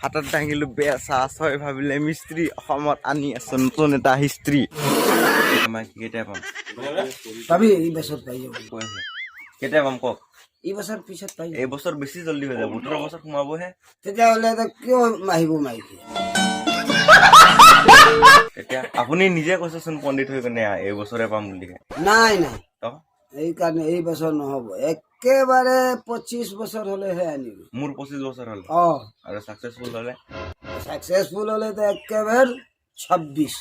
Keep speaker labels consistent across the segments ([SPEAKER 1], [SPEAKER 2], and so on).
[SPEAKER 1] হাতত দাঙিলো বেয়া চাহ ছয় ভাবিলে মিস্ত্ৰী অসমত আনি আছে নতুন এটা হিষ্ট্ৰী আমাক কেতিয়া পাম
[SPEAKER 2] পাবি এই বছর পাই যাব
[SPEAKER 1] কেতিয়া পাম কওক
[SPEAKER 2] এই বছর পিছত পাই
[SPEAKER 1] এই বছৰ বেছি জলদি হৈ যাব 18 বছৰ সোমাবহে
[SPEAKER 2] তেতিয়াহ'লে কিয় আহিব মাইকি
[SPEAKER 1] এতিয়া আপুনি নিজে কৈছেচোন পণ্ডিত হৈ কেনে এই বছৰে পাম বুলি
[SPEAKER 2] নাই নাই
[SPEAKER 1] তো
[SPEAKER 2] এই কাৰণে এই বছৰ নহ'ব একেবাৰে 25 বছৰ হ'লেহে আনিব
[SPEAKER 1] মোৰ 25 বছৰ হ'ল আৰু সাকসেসফুল হ'লে
[SPEAKER 2] সাকসেসফুল হ'লে তো একেবাৰে 26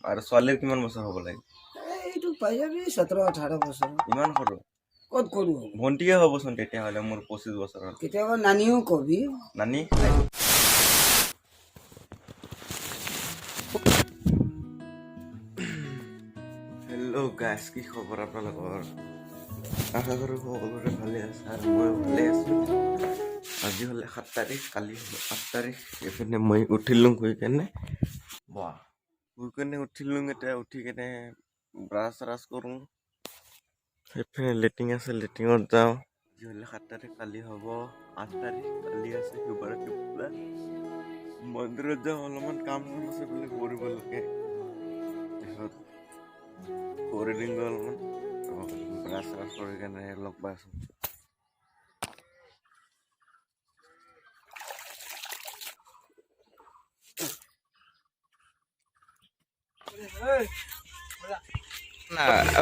[SPEAKER 1] আৰু ছোৱালীৰ কিমান বছৰ হ'ব লাগে
[SPEAKER 2] এইটো পাই যাবি 17-18 বছৰ
[SPEAKER 1] ইমান সৰু
[SPEAKER 2] ক'ত কৰো
[SPEAKER 1] ভণ্টিয়ে হ'বচোন তেতিয়াহ'লে মোৰ 25 বছৰ হ'ল
[SPEAKER 2] কেতিয়াবা নানিও কবি
[SPEAKER 1] নানি হেল্ল' গাইছ কি খবৰ আপোনালোকৰ আশা কৰোঁ সকলোৰে ভালে আছে আৰু মই ভালে আছোঁ আজি হ'লে 7 তাৰিখ কালি হ'ব 8 তাৰিখ এইপিনে মই উঠিলোঁ শুই কেনে উঠিলোঁ এতিয়া উঠি কেনে ব্ৰাছ চ্ৰাছ কৰোঁ সেইপিনে লেট্ৰিন আছে লেট্ৰিনত যাওঁ আজি হ'লে 7 তাৰিখ কালি হ'ব 8 তাৰিখ কালি আছে শিৱৰাত্ৰি পূজা মন্দিৰত যাওঁ অলপমান কাম আছে বুলি কৰিব লাগে তাৰপিছত কৰি দিম অলপমান ব্ৰাছ চ্ৰাছ কৰি কেনে লগ পাই আছোঁ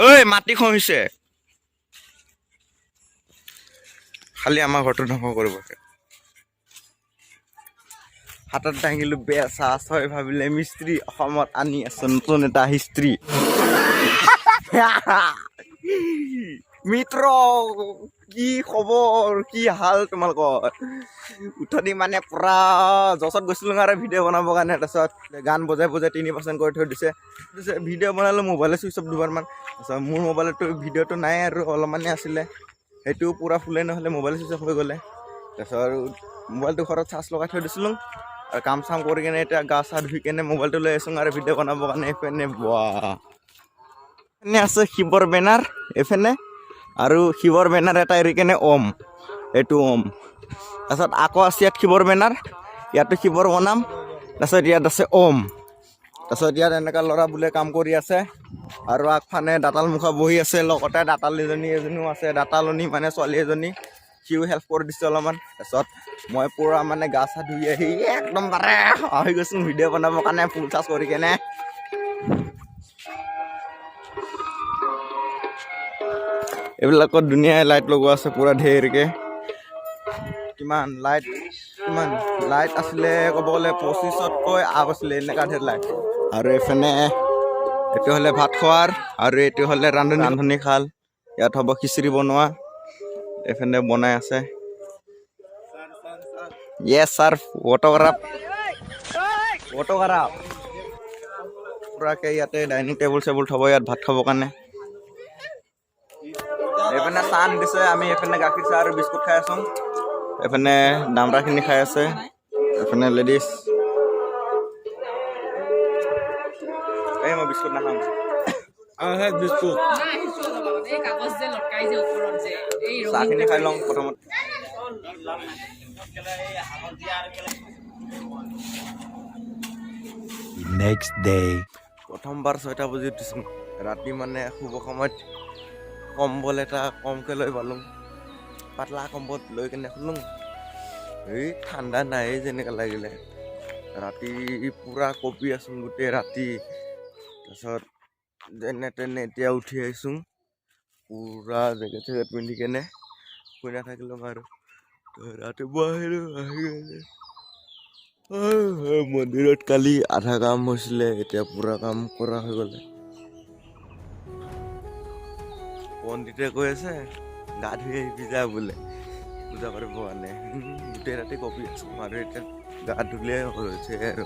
[SPEAKER 1] ঐ মাটি খহিছে খালি আমাৰ ঘৰটো ধ্বংস কৰিব হাতত দাঙিলো বেয়া চাহ ছয় ভাবিলে মিস্ত্ৰী অসমত আনি আছে নতুন এটা হিষ্ট্ৰী মিত্ৰ কি খবৰ কি হাল তোমালোকৰ উঠনি মানে পুৰা জছত গৈছিলোঁ আৰু ভিডিঅ' বনাবৰ কাৰণে তাৰপিছত গান বজাই 3% কৰি থৈ দিছে ভিডিঅ' বনালোঁ মোবাইলে চুইচ অফ দুবাৰমান তাৰপিছত মোৰ মোবাইলতো ভিডিঅ'টো নাই আৰু অলপমানে আছিলে সেইটো পূৰা ফুলে নহ'লে মোবাইল চুইচ অফ হৈ গ'লে তাৰপিছত আৰু মোবাইলটো ঘৰত চাৰ্জ লগাই থৈ দিছিলোঁ আৰু কাম চাম কৰি কেনে এতিয়া গা চা ধুই কেনে মোবাইলটো লৈ আছোঁ আৰু ভিডিঅ' বনাবৰ কাৰণে এইপিনে এনে আছে শিৱৰ বেনাৰ এইপিনে আৰু শিৱৰ বেনাৰ এটা এৰি কেনে এইটো তাৰপিছত আকৌ আছে ইয়াত শিৱৰ বেনাৰ ইয়াতো শিৱৰ বনাম তাৰপিছত ইয়াত আছে তাৰপিছত ইয়াত এনেকুৱা ল'ৰা বোলে কাম কৰি আছে আৰু আগফানে দাঁতাল মুখা বহি আছে লগতে দাঁতাল এজনীও আছে দাঁতালনী মানে ছোৱালী এজনী সিও হেল্প কৰি দিছে অলপমান তাৰপিছত মই পুৰা মানে গা চা ধুই আহি একদম বাৰে হৈ গৈছোঁ ভিডিঅ' বনাবৰ কাৰণে ফুল চাৰ্জ কৰি কেনে এইবিলাকত ধুনীয়া লাইট লগোৱা আছে পুৰা ঢেৰকে কিমান লাইট আছিলে ক'ব গ'লে 25তকৈ আপ আছিলে এনেকুৱা ঢেৰ লাইট আৰু এইফালে এইটো হ'লে ভাত খোৱাৰ আৰু এইটো হ'লে ৰান্ধনি খাল ইয়াত হ'ব খিচিৰি বনোৱা এইফালে বনাই আছে য়েছ ছাৰ অটোগ্ৰাফ পুৰাকৈ ইয়াতে ডাইনিং টেবুল চেবুল থ'ব ইয়াত ভাত খাবৰ কাৰণে এইপিনে চাহ দিছে আমি এইপিনে গাখীৰ চাহ আৰু বিস্কুট খাই আছোঁ এইপিনে দামৰাখিনি খাই আছে এইপিনে লেডিজ এই মই বিস্কুট নাখাওঁ বিস্কুট চাহখিনি খাই লওঁ প্ৰথমত
[SPEAKER 3] Next day.
[SPEAKER 1] প্ৰথমবাৰ 6টা বজি উঠিছোঁ ৰাতি মানে শুব সময়ত কম্বল এটা কমকৈ লৈ পালোঁ পাতলা কম্বল লৈ কেনে শুলোঁ এই ঠাণ্ডা নাই যেনেকৈ লাগিলে ৰাতি পূৰা কঁপি আছোঁ গোটেই ৰাতি তাৰপিছত যেনে তেনে এতিয়া উঠি আহিছোঁ পূৰা জেকেট চেকেট পিন্ধি কেনে শুই নাথাকিলোঁ আৰু ৰাতিপুৱা আহিলোঁ মন্দিৰত কালি আধা কাম হৈছিলে এতিয়া পূৰা কাম কৰা হৈ গ'লে পণ্ডিতে কৈ আছে গা ধুই আহিবি যা বোলে পূজা কৰিব কাৰণে গোটেই ৰাতি কঁপি আছোঁ আৰু এতিয়া গা ধুলে হৈছে আৰু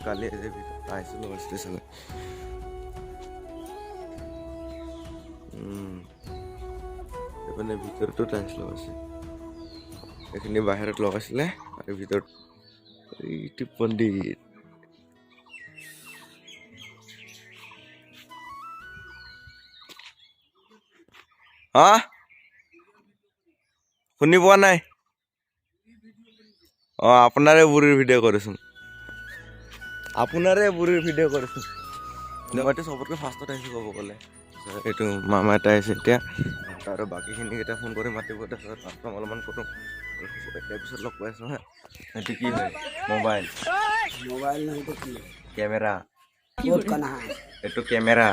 [SPEAKER 1] কালি আজি আহিছিলোঁ ষ্টেচনত এইপিনে ভিতৰতো টাইলছ লগাইছে এইখিনি বাহিৰত লগাইছিলে আৰু ভিতৰত এইটো পণ্ডিত শুনি পোৱা নাই অঁ আপোনাৰে বুঢ়ীৰ ভিডিঅ' কৰিছোন আপোনাৰে বুঢ়ীৰ ভিডিঅ' কৰিছোন মইতো চবতকৈ ফাৰ্ষ্টত আহিছোঁ ক'ব গ'লে এইটো মামা এটা আহিছে এতিয়া আৰু বাকীখিনিকেইটা ফোন কৰি মাতিব তাৰপিছত কাম অলপমান কৰোঁ এতিয়া পিছত লগ পাই আছোঁ হা এইটো কি হয় মোবাইল
[SPEAKER 2] मोबाइल नहीं तो की
[SPEAKER 1] কেমেৰা
[SPEAKER 2] कोड का ना है
[SPEAKER 1] এইটো কেমেৰা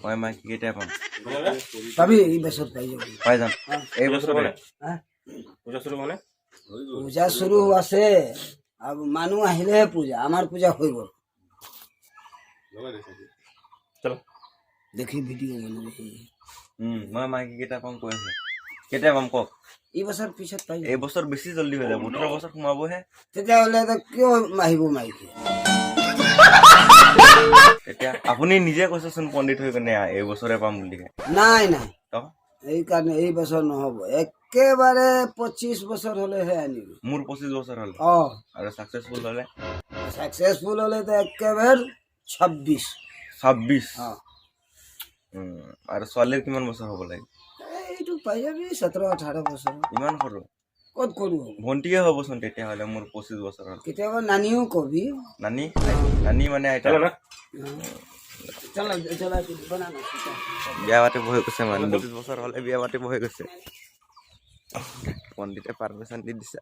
[SPEAKER 1] মই মাইক কেইটাই পাম
[SPEAKER 2] तभी ये बसर पाइए
[SPEAKER 1] পাই যাম এই বছৰতে
[SPEAKER 2] हाँ?
[SPEAKER 3] পূজা শুরু মানে
[SPEAKER 2] पूजा शुरू हुआ से अब मानु আহিলে पूजा আমার पूजा হইব
[SPEAKER 3] চলো
[SPEAKER 2] দেখি ভিডিও বনাবি
[SPEAKER 1] মই মাইক কেইটা পাম কৈ আছোঁ কেতিয়া পাম কওক
[SPEAKER 2] এই বছর পিছত পাই
[SPEAKER 1] এই বছৰ বেছি জল্দি হৈ যাব 18 বছৰ সোমাবহে
[SPEAKER 2] তেতিয়াহ'লে তো কিয় আহিব মাইকে
[SPEAKER 1] তেতিয়া আপুনি নিজে কৈছেচোন পণ্ডিত হৈ কেনে এই বছৰে পাম বুলি
[SPEAKER 2] নাই নাই
[SPEAKER 1] তো
[SPEAKER 2] এই কাৰণে এই বছৰ নহ'ব একেবাৰে 25 বছৰ হ'লেহে আনিব
[SPEAKER 1] মোৰ 25 বছৰ হ'ল
[SPEAKER 2] অ
[SPEAKER 1] আৰু সাকসেসফুল হ'লে
[SPEAKER 2] সাকসেসফুল হ'লে তো একেবাৰে 26
[SPEAKER 1] 26
[SPEAKER 2] অ
[SPEAKER 1] আৰু ছোৱালীৰ কিমান বছৰ হ'ব লাগে
[SPEAKER 2] এইটো পাই যাবি 17 18 বছৰ
[SPEAKER 1] ইমান সৰু
[SPEAKER 2] ক'ত কৰো
[SPEAKER 1] ভণ্টিয়ে হ'বচোন তেতিয়াহ'লে মোৰ 25 বছৰ হ'ল
[SPEAKER 2] কেতিয়াবা নানিও কবি
[SPEAKER 1] নানি নানি মানে আইতা
[SPEAKER 3] চলো না
[SPEAKER 2] চলা চলা বনা না
[SPEAKER 1] বিয়া পাতিব হৈ গৈছে মানে 25 বছৰ হ'লে বিয়া পাতিব হৈ গৈছে পণ্ডিতে পাৰ্মিশ্যন দি দিছে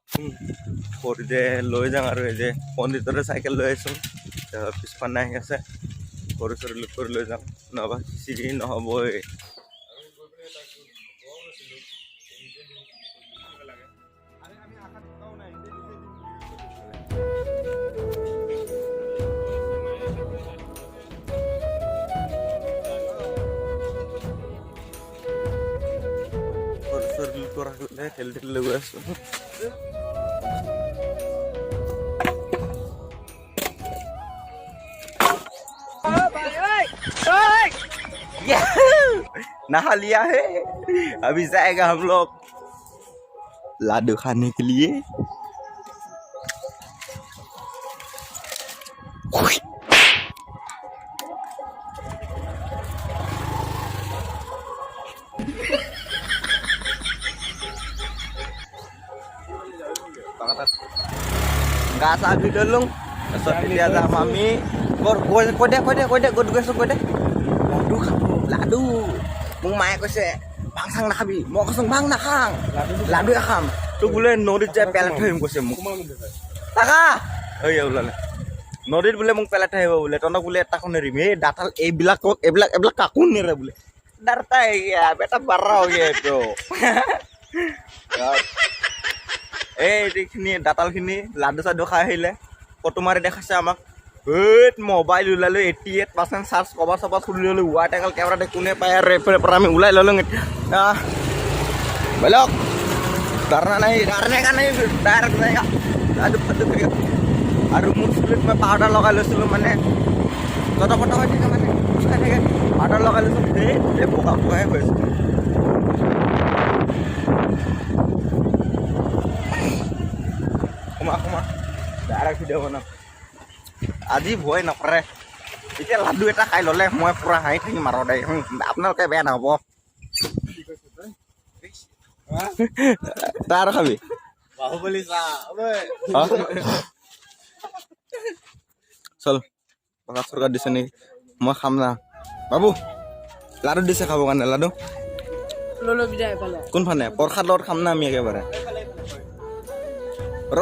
[SPEAKER 1] সৰুতে লৈ যাওঁ আৰু এই যে পণ্ডিতৰে চাইকেল লৈ আহিছোঁ পিছপানে আহি আছে সৰু সৰু লোক কৰি লৈ যাওঁ নহবা খিচিৰি নহ'বই সৰু সৰু লোকৰ আগতে ঠেলি ঠেলি লৈ গৈ আছোঁ नहा लिया है अभी जाएगा हम लोग लाडू खाने के लिए gak sabi dulu seperti ada mami kode ladu mung mai কৈছে ভাং চাং নাখাবি মই কৈছো ভাং নাখাং লাডু খাম তো বোলে নদীত যায় পেলাই থৈ আহিম কৈছে মোক টাকা ঐ ওলালে নদীত বোলে মোক পেলাই থৈ আহিব বোলে তহঁতক বোলে এটা কোনে এৰিম এই দাঁতাল এইবিলাক কাকো নেৰে বোলে डरता है क्या बेटा बर्रा हो गया तो এইখিনি দাঁতালখিনি লাডু চাডু খাই আহিলে ফটো মাৰি দেখাইছে আমাক মোবাইল ওলালো 88% চাৰ্জ কভাৰ চভাৰ খুলি ল'লো ৱাইট এংগল কেমেৰাতে কোনে পায় আৰু এইফালে পৰা আমি ওলাই ল'লোঁ বেলেগ ডৰনা নাই ডাইৰেক্ট যায়গা আৰু মোৰ চুলিত মই পাউডাৰ লগাই লৈছিলোঁ মানে যত ফটো হৈ থাকে মানে খাই থাকে পাউডাৰ লগাই লৈছোঁ এই বগা বগাই হৈ আছে সোমা ডাইৰেক্ট ভিডিঅ' বনাম আজি ভয় নকৰে এতিয়া লাডু এটা খাই ল'লে মই পূৰা হাঁহি থাকিম আৰু দেই আপোনালোকে বেয়া নহ'ব তাৰ খাবি বাহুবলী চল টকা চৰকাৰ দিছে নেকি মই খাম না বাবু লাডু দিছে খাবৰ কাৰণে লাডু কোনফালে প্ৰসাদ লগত খাম না আমি একেবাৰে ৰ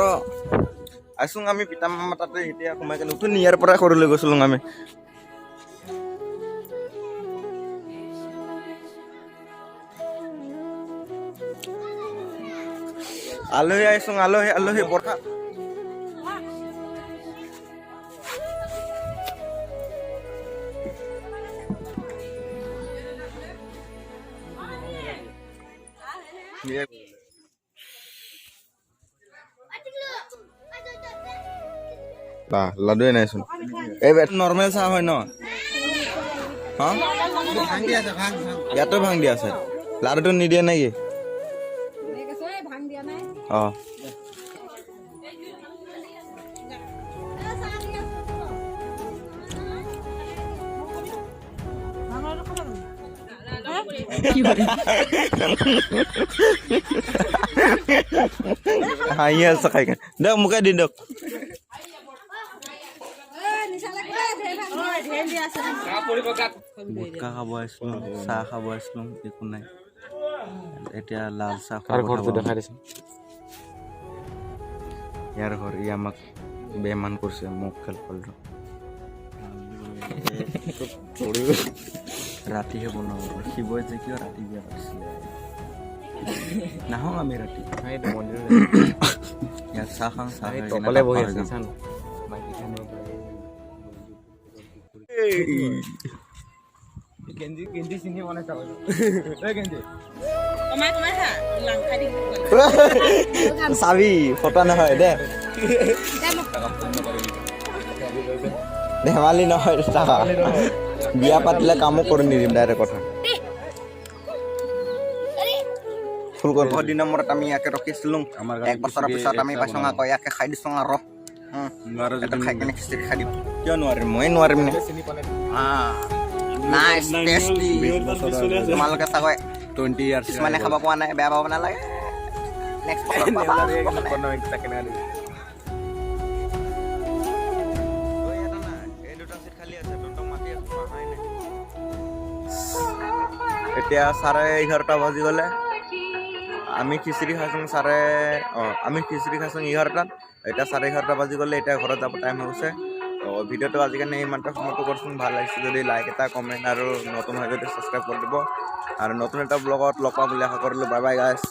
[SPEAKER 1] আইচোং আমি পিতা মামা তাতে এতিয়া সোমাই কেনে উঠোন ইয়াৰ পৰাই সৰু লৈ গৈছিলোঁ আমি আলহী আইচোং আলহী বৰ্ষা লাডুৱে নাইচোন এই নৰ্মেল চাহ হয় ন হা ইয়াতো ভাং দিয়া আছে লাডুটো নিদিয়ে নেকি অঁ হাঁহি আছে খাই কেনে দিয়ক মোকে দি দিয়ক গুটকা খাব আহিছিলোঁ চাহ খাব আহিছিলোঁ একো নাই এতিয়া লাল চাহ
[SPEAKER 3] কাৰ ঘৰটো দেখাই দিছে
[SPEAKER 1] ইয়াৰ ঘৰ ই আমাক বেমান কৰিছে মোক খেল খেলটো ৰাতিহে বনাব শিৱই যে কিয় ৰাতি বিয়া পাতিছিলে নাহোঁ আমি ৰাতি ইয়াত চাহ খাওঁ চাহ খাই কিনে
[SPEAKER 3] অকলে বহি
[SPEAKER 1] ভাত
[SPEAKER 3] আছে
[SPEAKER 1] খাই যাম। চাবি ফটা নহয় দে ধেমালি নহয় বিয়া পাতিলে কামো কৰি নিদিম ডাইৰেক্ট কথা ফুল কৰিব দিনৰ মূৰত আমি ইয়াকে ৰখিছিলোঁ এক বছৰৰ পিছত আমি পাইছোঁ আকৌ ইয়াকে খাই দিছোঁ আৰু এটা খাই কিনে খিচিৰি খাই দিম কিয় নোৱাৰিম মই নোৱাৰিম নে নাইচ টেষ্টি তোমালোকে চাগৈ
[SPEAKER 3] 20 years
[SPEAKER 1] কিছুমানে খাব পোৱা নাই বেয়া পাব নালাগে নেক্সট এতিয়া 11:30 বাজি গ'লে আমি খিচিৰি খাইছোঁ আমি খিচিৰি খাইছোঁ 11টাত এতিয়া 11:30 বাজি গ'লে এতিয়া ঘৰত যাব টাইম হৈ গৈছে তো ভিডিঅ'টো আজিকালি ইমানটা সমাপ্ত কৰিছোঁ ভাল লাগিছে যদি লাইক এটা কমেণ্ট আৰু নতুন হয় যদি ছাবস্ক্ৰাইব কৰি দিব আৰু নতুন এটা ব্লগত লগ পাম বুলি আশা কৰিলোঁ বাই বাই গাইছ